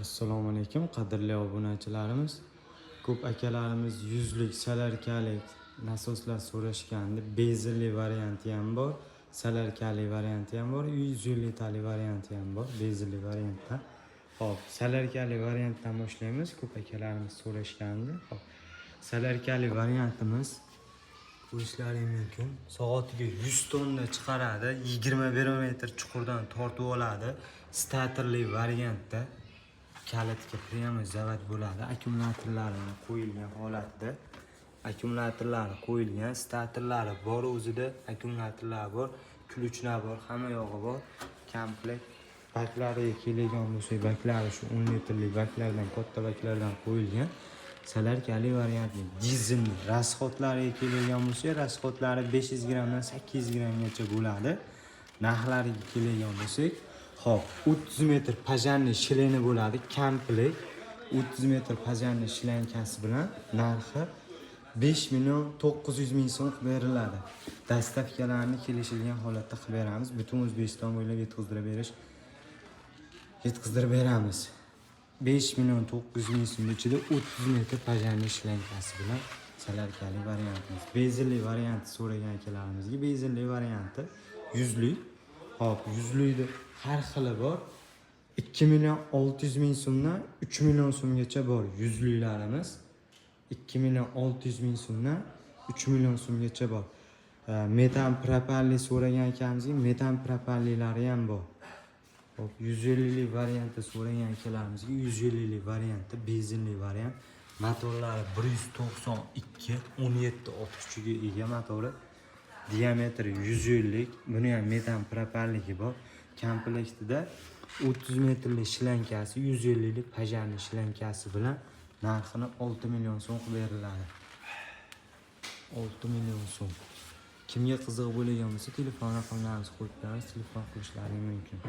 Assalomu alaykum qadrli obunachilarimiz. Ko'p akalarimiz yuzlik salarkalik nasoslar so'rashganda bezelli varianti ham bor, salarkali varianti ham bor, 100 litrli varianti ham bor, bezelli variantda. Hop, salarkali variantdan boshlaymiz. Ko'p akalarimiz so'rashganda. Hop, salarkali variantimiz ko'rishlaring mumkin. Soatiga 100 tonna chiqaradi, 21 metr chuqurdan tortib oladi. Statorli variantda kalitga prямо zavat bo'ladi. Akkumulyatorlari qo'yilgan holatda. Akkumulyatorlari qo'yilgan, statorlari bor o'zida, akkumulyatorlar bor, ключlar bor, hamma yog'i bor. Komplekt baklariga keladigan bo'lsa, baklari shu 10 litrli baklardan, katta baklardan qo'yilgan. Salarkali variantli dizelli rasxodlariga keladigan bo'lsa, rasxodlari 500 grammdan 800 grammgacha bo'ladi. Narxlariga keladigan bo'lsak, hop, 30 metr pajanli shileni bo'ladi, komplekt 30 metr pajanli shilankasi bilan narxi 5 million 900 ming so'm beriladi. Dastavkalarni kelishilgan holatda qilib beramiz. Butun O'zbekiston bo'ylab yetkazdirib beramiz. 5 million 900 ming so'm ichida 30 metr pajanli shilankasi bilan salarkali variantimiz. Bezelli varianti so'ragan akalarimizga bezelli varianti 100lik. Hop, 100likda har xili bor. 2 million 600 ming so'mdan 3 million so'mgacha bor 100liklarimiz. 2 million 600 ming so'mdan 3 million so'mgacha bor. Metan propalli so'ragan akamizga metan propallilari ham bor. Hop, 150lik variantda so'ragan akalarimizga 150lik variantda bezelli variant. Motorlari 192 17 ot kuchiga ega motori. Diametri 150lik. Buni ham metan propalligi bor. Komplektida 30 metrli shilankasi, 150lik pajanli shilankasi bilan narxini 6 million so'm qilib beriladi. 6 million so'm. Kimga qiziq bo'lgan bo'lsa, telefon raqamlaringizni qo'yib beramiz, telefon qilishlaring mumkin.